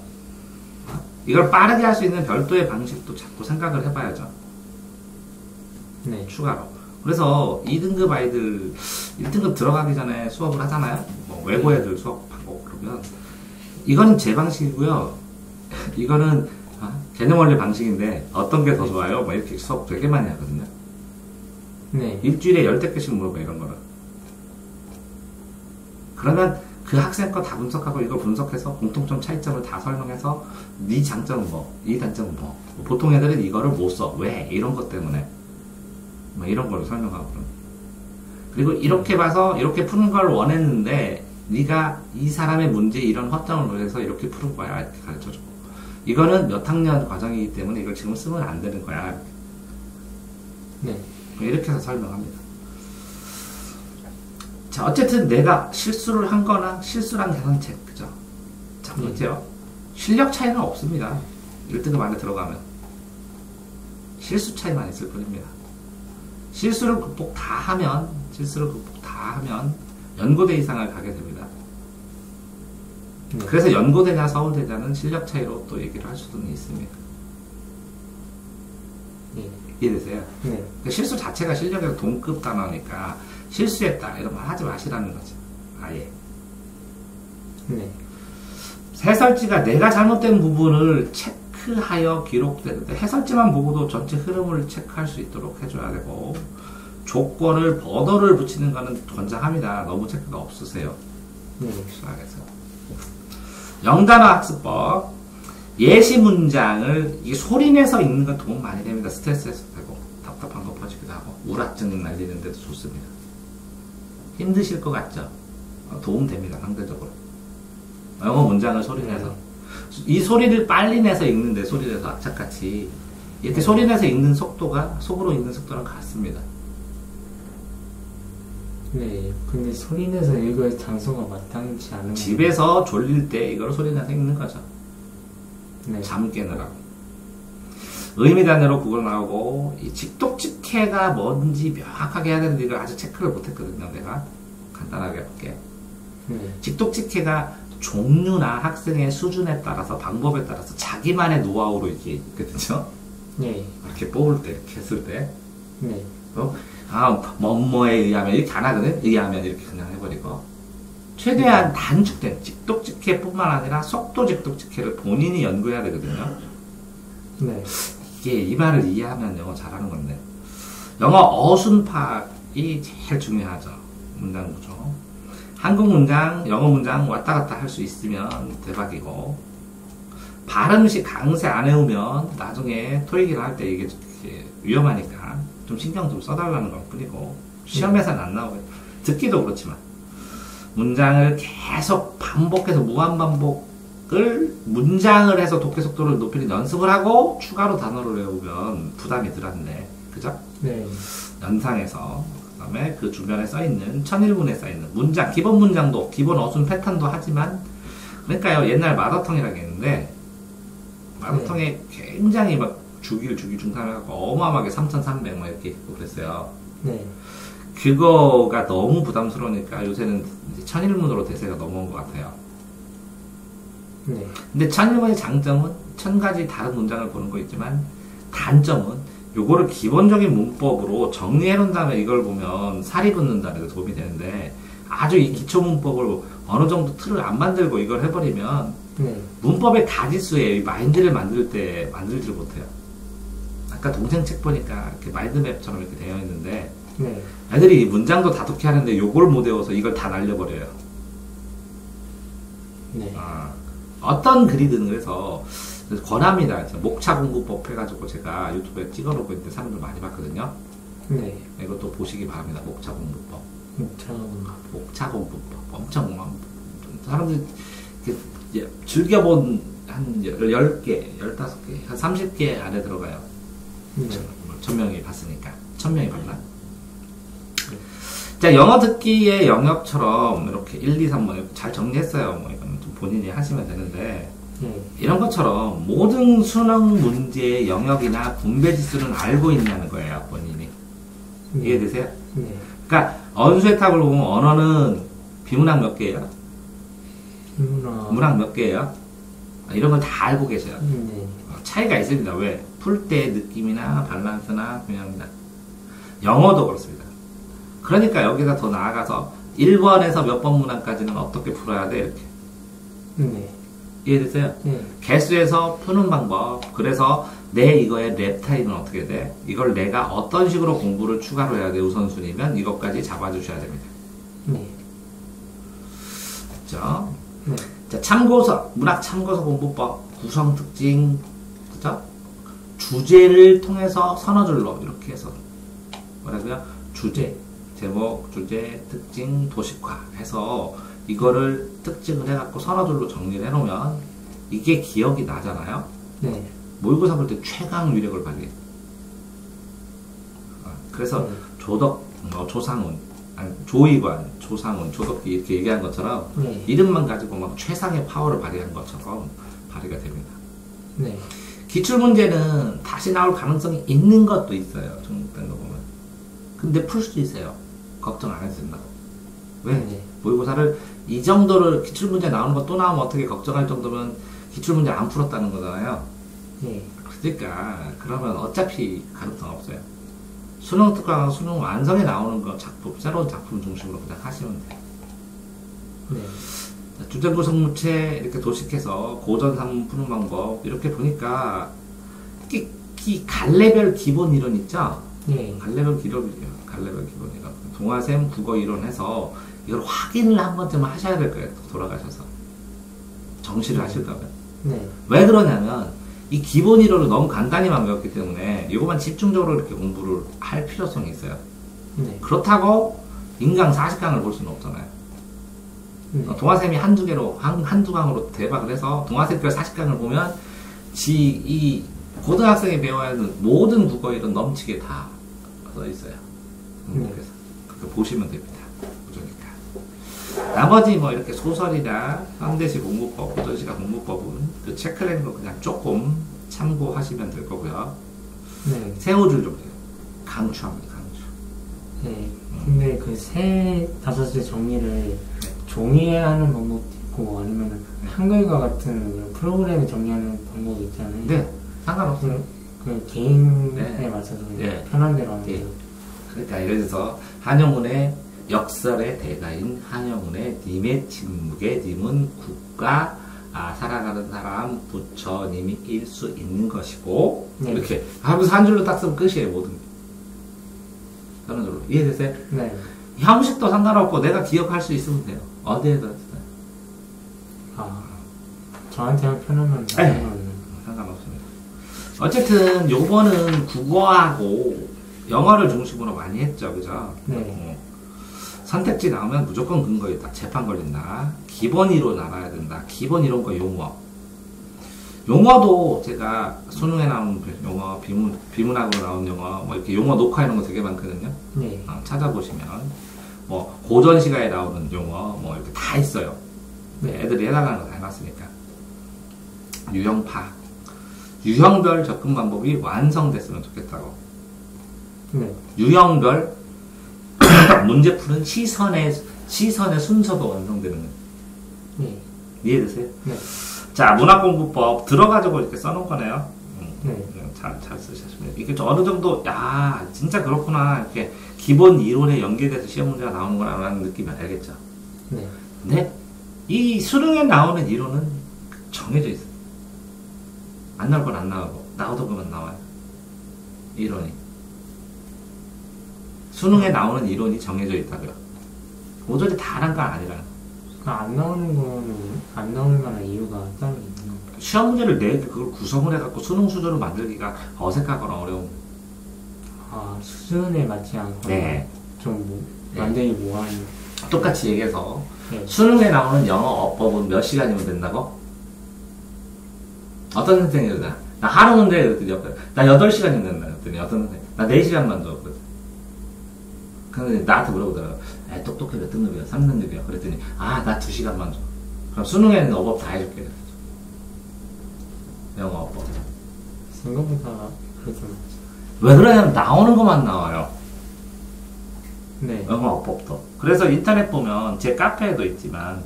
이걸 빠르게 할 수 있는 별도의 방식도 자꾸 생각을 해봐야죠. 네. 추가로. 그래서 2등급 아이들 1등급 들어가기 전에 수업을 하잖아요. 뭐 외고 애들 수업하고 그러면 이거는 제 방식이고요. 이거는 개념 원리 방식인데 어떤 게 더 좋아요? 뭐 이렇게 수업 되게 많이 하거든요. 네. 일주일에 10개씩 물어봐 이런 거를. 그러면 그 학생 거 다 분석하고 이걸 분석해서 공통점 차이점을 다 설명해서 네 장점은 뭐, 이 단점은 뭐. 보통 애들은 이거를 못 써. 왜? 이런 것 때문에. 뭐 이런 거를 설명하고 그런. 그리고 이렇게 봐서 이렇게 푸는 걸 원했는데 네가 이 사람의 문제에 이런 허점을 노려서 이렇게 푸는 거야. 이렇게 가르쳐주고. 이거는 몇 학년 과정이기 때문에 이걸 지금 쓰면 안 되는 거야. 네. 이렇게 해서 설명합니다. 자, 어쨌든 내가 실수를 한 거나 실수란 개선책, 그죠? 자, 번째요. 실력 차이는 없습니다. 1등급 안에 들어가면. 실수 차이만 있을 뿐입니다. 실수를 극복 다 하면 연고대 이상을 가게 됩니다. 그래서 연고대냐 서울대냐는 실력 차이로 또 얘기를 할 수는 있습니다. 이해되세요? 그러니까 실수 자체가 실력에서 동급 단어니까 실수했다 이런 말 하지 마시라는 거죠. 아예. 해설지가 내가 잘못된 부분을 체크하여 기록되는데 해설지만 보고도 전체 흐름을 체크할 수 있도록 해줘야 되고 조건을 버더를 붙이는 거는 권장합니다. 너무 체크가 없으세요. 알겠어요. 영단어 학습법 예시 문장을 이 소리내서 읽는 건 도움 많이 됩니다. 스트레스 해소 되고 답답한 거 퍼지기도 하고 우울증 날리는 데도 좋습니다. 힘드실 것 같죠? 도움 됩니다. 상대적으로. 영어 문장을 소리내서 이 소리를 빨리 내서 읽는데 소리내서 악착같이 이렇게 소리내서 읽는 속도가 속으로 읽는 속도랑 같습니다. 근데 소리내서 읽어야 장소가 마땅치 않은 집에서 졸릴 때 이걸 소리내서 읽는 거죠. 잠 깨느라고. 의미단으로 그걸 나오고 이 직독직해가 뭔지 명확하게 해야 되는데 이걸 아직 체크를 못했거든요. 내가 간단하게 해볼게요. 직독직해가 종류나 학생의 수준에 따라서 방법에 따라서 자기만의 노하우로 이게 있거든요. 이렇게 뽑을 때 이렇게 했을 때 뭐뭐에 의하면 이렇게 안 하거든. 의하면 이렇게 그냥 해버리고 최대한 단축된 직독직해뿐만 아니라 속도 직독직해를 본인이 연구해야 되거든요. 이게 이 말을 이해하면 영어 잘하는 건데 영어 어순 파악이 제일 중요하죠. 문장 구조. 한국 문장, 영어 문장 왔다 갔다 할 수 있으면 대박이고 발음식 강세 안 해오면 나중에 토익이나 할 때 이게 위험하니까 좀 신경 좀 써달라는 것 뿐이고 시험에서는 안 나오고 듣기도 그렇지만 문장을 계속 반복해서 무한반복을 문장을 해서 독해 속도를 높이는 연습을 하고 추가로 단어를 외우면 부담이 덜한데 그죠? 연상해서 그 다음에 그 주변에 써있는 천일문에 써있는 문장 기본 문장도 기본 어순 패턴도 하지만 그러니까요 옛날 마더텅이라고 했는데 마더텅에 굉장히 막 주기를 중단해갖고 어마어마하게 3,300 뭐 이렇게 있고 그랬어요. 그거가 너무 부담스러우니까 요새는 이제 천일문으로 대세가 넘어온 것 같아요. 근데 천일문의 장점은 1000가지 다른 문장을 보는 거 있지만 단점은 요거를 기본적인 문법으로 정리해 놓은 다음에 이걸 보면 살이 붙는다는 데 도움이 되는데 아주 이 기초 문법을 어느 정도 틀을 안 만들고 이걸 해버리면 문법의 가지수에 마인드를 만들 때 만들지를 못해요. 아까 동생 책 보니까 이렇게 마인드맵처럼 이렇게 되어 있는데 애들이 문장도 다독해 하는데 요걸 못 외워서 이걸 다 날려버려요. 어떤 글이든 그래서 권합니다. 목차 공부법 해가지고 제가 유튜브에 찍어놓고 있는데 사람들 많이 봤거든요. 이것도 보시기 바랍니다. 목차 공부법. 목차 공부법. 엄청 사람들이 즐겨본 한 10개, 15개, 한 30개 안에 들어가요. 1000명이 봤으니까. 1000명이 봤나? 자, 영어 듣기의 영역처럼 이렇게 1, 2, 3 뭐 잘 정리했어요. 뭐 이건 좀 본인이 하시면 되는데 이런 것처럼 모든 수능 문제의 영역이나 분배 지수는 알고 있냐는 거예요, 본인이. 이해되세요? 그러니까 언수의 탑을 보면 언어는 비문학 몇 개예요? 문학 몇 개예요? 이런 걸 다 알고 계셔요. 차이가 있습니다. 왜? 풀 때 느낌이나 밸런스나 균형이나 영어도 그렇습니다. 그러니까 여기다 더 나아가서 1번에서 몇 번 문항까지는 어떻게 풀어야 돼? 이렇게. 이해되세요? 개수에서 푸는 방법. 그래서 내 이거의 랩 타임은 어떻게 돼? 이걸 내가 어떤 식으로 공부를 추가로 해야 돼? 우선순위면 이것까지 잡아주셔야 됩니다. 됐죠? 자, 참고서, 문학 참고서 공부법, 구성 특징, 그죠? 주제를 통해서 선어줄로 이렇게 해서 뭐라고요? 주제, 제목, 주제, 특징, 도식화 해서 이거를 특징을 해갖고 선어줄로 정리를 해놓으면 이게 기억이 나잖아요. 모의고사 볼 때 최강 위력을 발휘해. 그래서 조덕, 조상훈, 아니, 조이관, 조상훈, 조덕기 이렇게 얘기한 것처럼 네. 이름만 가지고 막 최상의 파워를 발휘한 것처럼 발휘가 됩니다. 네. 기출문제는 다시 나올 가능성이 있는 것도 있어요. 중복된 거 보면. 근데 풀 수 있어요. 걱정 안 해도 된다고. 왜? 네. 모의고사를 이 정도를 기출문제 나오는 거 또 나오면 어떻게 걱정할 정도면 기출문제 안 풀었다는 거잖아요. 네. 그러니까 그러면 어차피 가능성 없어요. 수능 특강, 수능 완성에 나오는 거 작품, 새로운 작품 중심으로 그냥 하시면 돼요. 네. 주제구 성무체 이렇게 도식해서 고전 산문 푸는 방법 이렇게 보니까 갈래별 기본 이론 있죠? 네. 갈래별 기본 이론. 동아셈 국어 이론 해서 이걸 확인을 한 번쯤 하셔야 될 거예요. 돌아가셔서. 정시를 하실 거면. 네. 왜 그러냐면 이 기본 이론을 너무 간단히만 배웠기 때문에 이것만 집중적으로 이렇게 공부를 할 필요성이 있어요. 네. 그렇다고 인강 40강을 볼 수는 없잖아요. 네. 동아셈이 한두 개로, 한두 강으로 대박을 해서 동아셈별 40강을 보면 이 고등학생이 배워야 하는 모든 국어 이론 넘치게 다 써 있어요. 그래서 그렇게 보시면 됩니다. 나머지 뭐 이렇게 소설이나 현대시 공부법, 고전시가 공부법은 그 체크된 거 그냥 조금 참고하시면 될 거고요. 네. 세워줄 좀 강추합니다. 강추. 네. 근데 그 세 다섯 줄 정리를 종이에 하는 방법도 있고 아니면 한글과 같은 프로그램에 정리하는 방법이 있잖아요. 네, 상관없어요. 그 개인에 네. 맞춰서 그냥 네. 편한 대로 하는 네. 거. 그러니까 예를 들어서 한영훈의 역설의 대가인 한영훈의 님의 침묵의 님은 국가 살아가는 사람 부처님이 일 수 있는 것이고 네. 이렇게 하면서 한 줄로 딱 쓰면 끝이에요. 모든 게. 그런 줄로 이해되세요? 네. 형식도 상관없고 내가 기억할 수 있으면 돼요. 어디에도 저한테만 편하면 네. 상관없는. 상관없습니다. 어쨌든 요거는 국어하고 영어를 중심으로 많이 했죠. 그죠? 네. 선택지 나오면 무조건 근거 있다. 재판 걸린다. 기본 이론 알아야 된다. 기본 이론과 용어. 용어도 제가 수능에 나오는 용어, 비문학으로 나온 용어, 뭐 이렇게 용어 녹화 이런 거 되게 많거든요. 네. 찾아보시면 뭐 고전 시가에 나오는 용어 뭐 이렇게 다 있어요. 네. 애들이 해당하는 거 다 해놨으니까. 유형파. 유형별 접근 방법이 완성됐으면 좋겠다고. 네. 유형별 문제 푸는 시선의 순서도 완성되는 거예요. 네. 이해되세요? 네. 자, 문학공부법 들어가지고 이렇게 써놓은 거네요. 네. 잘 쓰셨습니다. 이게 좀 어느 정도, 야, 진짜 그렇구나. 이렇게 기본 이론에 연계돼서 시험 문제가 나오는구나라는 느낌이 알겠죠? 네. 근데 이 수능에 나오는 이론은 정해져 있어요. 안 나올 건 안 나오고, 나오던 것만 나와요. 이론이. 수능에 나오는 이론이 정해져 있다고요. 모조리 다 한 건 아니라. 안 나오는 거는 안 나오는 만한 이유가 따로 있나요? 시험 문제를 내게 그걸 구성을 해갖고 수능 수준을 만들기가 어색하거나 어려운. 수준에 맞지 않거나 네. 좀 네. 만들기 뭐하는. 똑같이 얘기해서 네. 수능에 나오는 영어 어법은 몇 시간이면 된다고? 어떤 선생님이 그러나 나 하루 문제 그랬더니 나 8시간이면 된다 그랬더니 어떤 선생님 나 4시간만 줘 그랬더니 근데 나한테 물어보더라고 똑똑해 몇 등급이야? 3등급이야? 그랬더니 나 2시간만 줘 그럼 수능에는 어법 다 해줄게 영어 어법 생각보다 그렇게 많지. 왜 그러냐면 나오는 것만 나와요 네. 영어 어법도 그래서 인터넷 보면 제 카페에도 있지만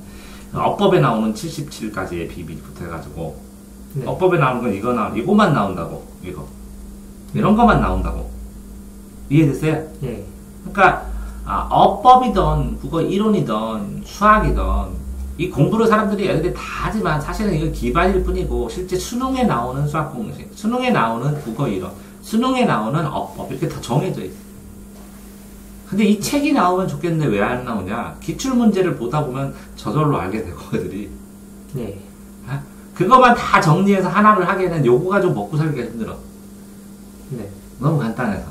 어법에 나오는 77가지의 비밀부터 해가지고 네. 어법에 나오는 건 이거만 나온다고 이거 이런 것만 나온다고 이해됐어요? 예. 그러니까 어법이든 국어 이론이든 수학이든 이 공부를 사람들이 애들이 다 하지만 사실은 이거 기반일 뿐이고 실제 수능에 나오는 수학 공식, 수능에 나오는 국어 이론, 수능에 나오는 어법 이렇게 다 정해져 있어요. 근데 이 책이 나오면 좋겠는데 왜 안 나오냐? 기출 문제를 보다 보면 저절로 알게 되고 애들이 네. 그것만 다 정리해서 하나를 하기에는 요거가 좀 먹고 살기가 힘들어. 네. 너무 간단해서.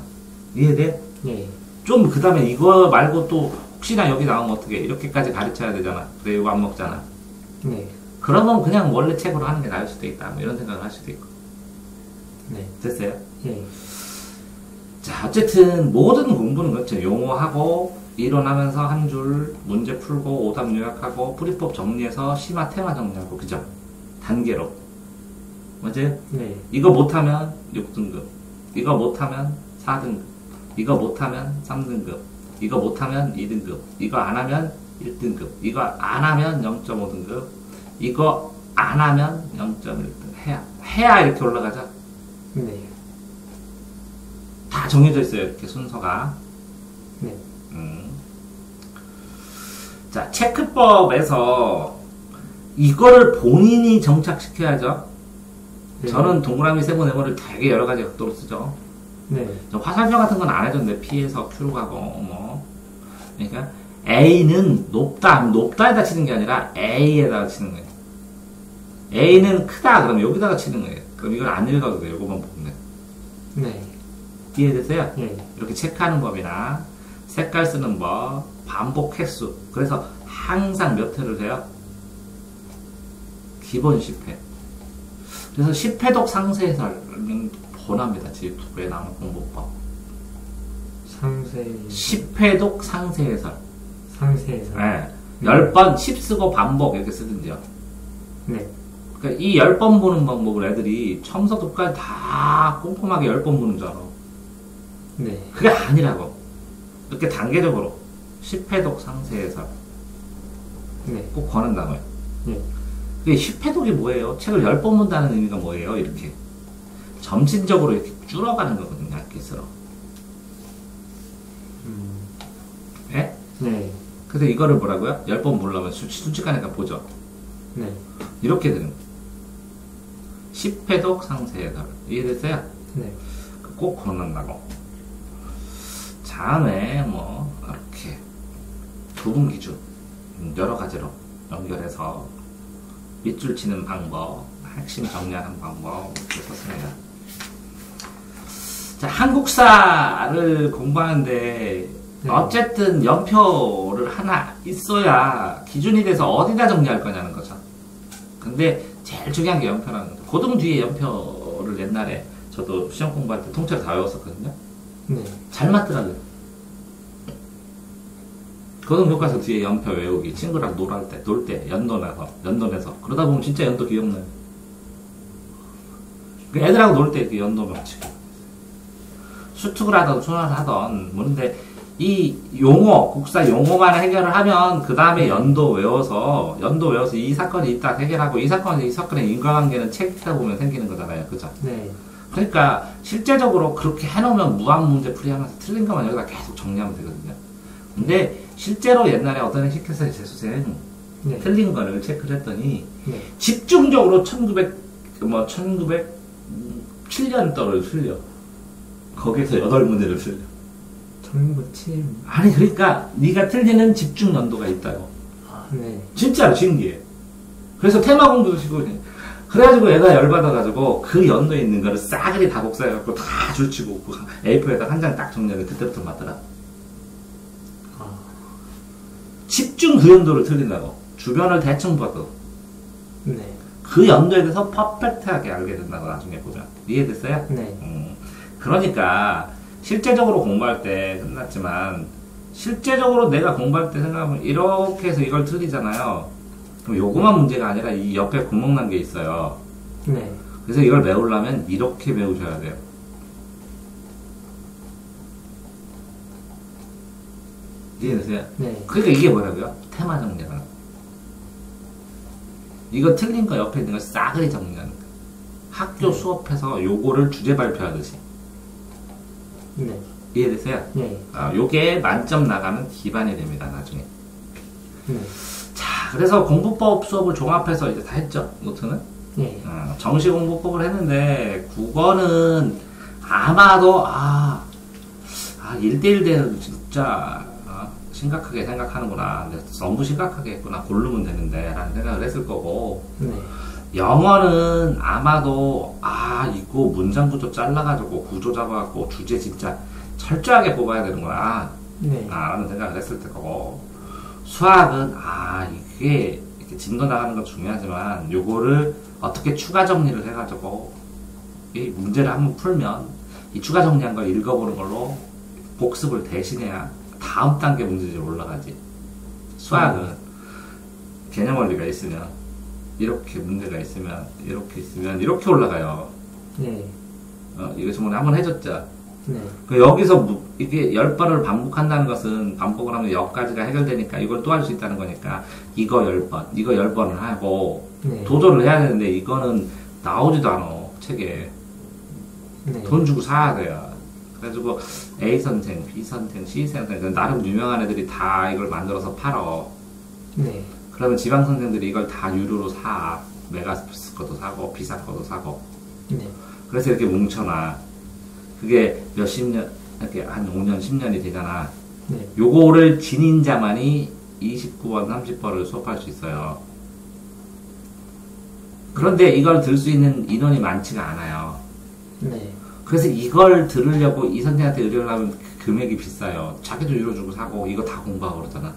이해돼? 예. 좀 그 다음에 이거 말고 또 혹시나 여기 나오면 어떻게 이렇게까지 가르쳐야 되잖아. 그래 이거 안 먹잖아. 네. 그러면 그냥 원래 책으로 하는 게 나을 수도 있다. 뭐 이런 생각을 할 수도 있고. 네. 됐어요? 예. 자 어쨌든 모든 공부는 그렇죠. 용어하고 이론하면서 한 줄 문제 풀고 오답 요약하고 풀이법 정리해서 심화 테마 정리하고 그죠? 단계로 맞아요? 네. 이거 못하면 6등급 이거 못하면 4등급 이거 못하면 3등급 이거 못하면 2등급 이거 안하면 1등급 이거 안하면 0.5등급 이거 안하면 0.1등급 해야 이렇게 올라가죠? 네. 다 정해져 있어요 이렇게 순서가. 네. 자, 체크법에서 이거를 본인이 정착시켜야죠. 네. 저는 동그라미, 세모, 네모를 되게 여러 가지 각도로 쓰죠. 네. 저 화살표 같은 건 안 해줬는데 P에서 Q로 가고 뭐. 그러니까 A는 높다에다 치는 게 아니라 A에다가 치는 거예요. A는 크다 그러면 여기다가 치는 거예요. 그럼 이걸 안 읽어도 돼요. 이거만 보면 돼요. 네. 이해되세요? 네. 이렇게 체크하는 법이나 색깔 쓰는 법, 반복 횟수. 그래서 항상 몇 회를 해요? 기본 10회. 그래서 10회독 상세해설은 번합니다. 제2에 나오는 공부법. 상세. 10회독 상세해설. 상세에서. 네. 10번 10 쓰고 반복 이렇게 쓰든지요. 네. 그러니까 이 10번 보는 방법을 애들이 처음부터 끝까지 다 꼼꼼하게 10번 보는 줄 알아. 네. 그게 아니라고. 이렇게 단계적으로 10회독 상세해설 네. 꼭 권한다고요. 네. 그게 10회독이 뭐예요? 책을 10번 본다는 의미가 뭐예요? 이렇게 점진적으로 이렇게 줄어가는 거거든요. 얇게스러. 예? 네. 그래서 이거를 뭐라고요? 10번 보려면 순식간에 보죠. 네. 이렇게 되는 거예요. 10회독 상세해설. 이해됐어요? 네. 꼭 권한다고. 다음에 뭐 이렇게 구분 기준 여러 가지로 연결해서 밑줄 치는 방법, 핵심 정리하는 방법 이렇게 썼습니다. 자, 한국사를 공부하는데 네. 어쨌든 연표를 하나 있어야 기준이 돼서 어디다 정리할 거냐는 거죠. 근데 제일 중요한 게 연표라는 거죠. 고등 뒤에 연표를 옛날에 저도 시험 공부할 때 통째로 다 외웠었거든요. 네. 잘 맞더라고요. 고등 교과서 뒤에 연표 외우기, 친구랑 놀 때, 연돈해서. 그러다 보면 진짜 연도 기억나요. 그 애들하고 놀 때 그 연도 맞추고. 수특을 하던, 순화를 하던, 뭔데, 이 용어, 국사 용어만 해결을 하면, 그 다음에 연도 외워서 이 사건이 있다 해결하고, 이 사건의 인과관계는 책 읽다 보면 생기는 거잖아요. 그죠? 네. 그러니까, 실제적으로 그렇게 해놓으면 무한 문제 풀이하면서 틀린 것만 여기다 계속 정리하면 되거든요. 근데, 실제로 옛날에 어떤 애 시켰어요, 재수생. 네. 틀린 거를 체크를 했더니, 네. 집중적으로 1907년도를 틀려. 거기에서 8문제를 틀려. 1907. 아니, 그러니까, 네가 틀리는 집중 연도가 있다고. 아, 네. 진짜로 신기해. 그래서 테마 공부도 시고, 그래가지고 애가 열받아가지고, 그 연도에 있는 거를 싸그리 다 복사해갖고 다 줄치고, 그 A4에다 한 장 딱 정리하는 그때부터 맞더라. 집중 그 연도를 틀린다고. 주변을 대충 봐도. 네. 그 연도에 대해서 퍼펙트하게 알게 된다고 나중에 보면. 이해됐어요? 네. 그러니까, 실제적으로 공부할 때 끝났지만, 실제적으로 내가 공부할 때 생각하면 이렇게 해서 이걸 틀리잖아요. 그럼 요거만 문제가 아니라 이 옆에 구멍 난 게 있어요. 네. 그래서 이걸 외우려면 이렇게 외우셔야 돼요. 이해되세요? 네. 그러니까 이게 뭐라고요? 테마 정리하는 거. 이거 틀린 거 옆에 있는 거 싸그리 정리하는 거. 학교 수업에서 요거를 주제 발표하듯이. 네. 이해되세요? 네. 요게 만점 나가는 기반이 됩니다, 나중에. 네. 자, 그래서 공부법 수업을 종합해서 이제 다 했죠, 노트는? 네. 정시 공부법을 했는데, 국어는 아마도, 1대1 대는 진짜, 심각하게 생각하는구나. 너무 심각하게 했구나. 고르면 되는데. 라는 생각을 했을 거고. 네. 영어는 아마도, 이거 문장 구조 잘라가지고 구조 잡아갖고 주제 진짜 철저하게 뽑아야 되는구나. 네. 라는 생각을 했을 거고. 수학은, 이게 이렇게 진도 나가는 건 중요하지만, 요거를 어떻게 추가 정리를 해가지고, 이 문제를 한번 풀면, 이 추가 정리한 걸 읽어보는 걸로 복습을 대신해야 다음 단계 문제집으로 올라가지. 수학은 개념 원리가 있으면 이렇게 문제가 있으면 이렇게 있으면 이렇게 올라가요. 네. 이거 저번에 한번 해줬죠. 네. 그 여기서 이게 10번을 반복한다는 것은 반복을 하면 여기까지가 해결되니까 이걸 또 할 수 있다는 거니까 이거 10번, 이거 10번을 하고 네. 도전을 해야 되는데 이거는 나오지도 않아, 책에. 네. 돈 주고 사야 돼요. 그래가지고 A 선생, B 선생, C 선생 나름 유명한 애들이 다 이걸 만들어서 팔어. 네. 그러면 지방 선생들이 이걸 다 유료로 사. 메가스프스 것도 사고 비사 것도 사고. 네. 그래서 이렇게 뭉쳐놔. 그게 몇십 년, 이렇게 한 5년, 10년이 되잖아. 네. 요거를 지닌 자만이 29번, 30번을 수업할 수 있어요. 그런데 이걸 들 수 있는 인원이 많지가 않아요. 네. 그래서 이걸 들으려고 이 선생한테 의뢰를 하면 금액이 비싸요. 자기도 유료 주고 사고 이거 다 공부하고 그러잖아.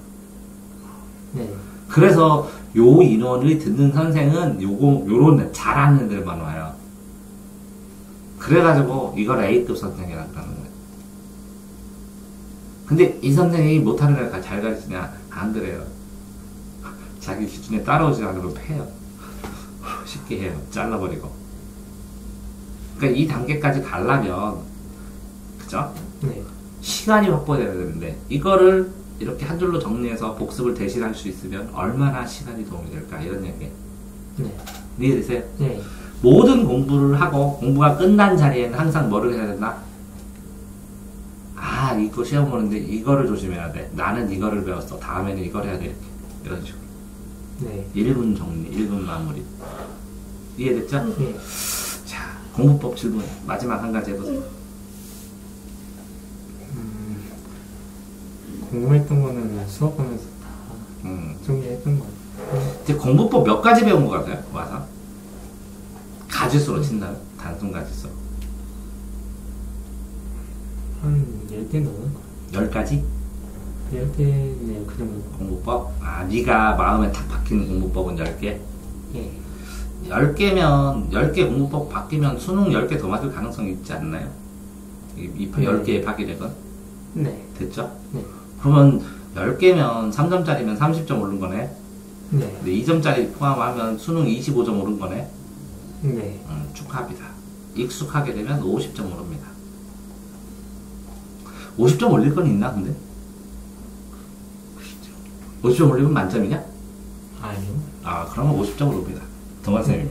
네. 그래서 요 인원을 듣는 선생은 요런 잘하는 애들만 와요. 그래가지고 이걸 A급 선생이라고 하는 거예요. 근데 이 선생이 못하는 애가 잘 가르치냐? 안 그래요. 자기 기준에 따라오지 않으면 패요. 쉽게 해요. 잘라버리고. 그러니까 이 단계까지 가려면, 그죠? 네. 시간이 확보돼야 되는데, 이거를 이렇게 한 줄로 정리해서 복습을 대신할 수 있으면 얼마나 시간이 도움이 될까? 이런 얘기. 네. 이해되세요? 네. 모든 공부를 하고 공부가 끝난 자리에는 항상 뭐를 해야 된다? 아, 이거 시험 보는데 이거를 조심해야 돼. 나는 이거를 배웠어. 다음에는 이걸 해야 돼. 이렇게. 이런 식으로. 네. 1분 정리, 1분 마무리. 이해됐죠? 네. 자, 공부법 질문. 마지막 한 가지 해보세요. 궁금했던 거는 수업하면서 다 정리했던 것 같아요. 이제 공부법 몇 가지 배운 것 같아요? 와서? 가지수로 친다면? 단순 가지수. 한 10개 넘은 것 10가지? 같아요. 10개, 네, 그 정도. 공부법? 아, 네가 마음에 탁 박힌 공부법은 10개? 예. 10개면, 10개 공부법 바뀌면 수능 10개 더 맞을 가능성이 있지 않나요? 이 10개의 파기력은? 네. 됐죠? 네. 그러면 10개면 3점짜리면 30점 오른 거네? 네. 근데 2점짜리 포함하면 수능 25점 오른 거네? 네. 축하합니다. 익숙하게 되면 50점 오릅니다. 50점 올릴 건 있나, 근데? 50점 올리면 만점이냐? 아니요. 아, 그러면 50점 오릅니다. 동환쌤이.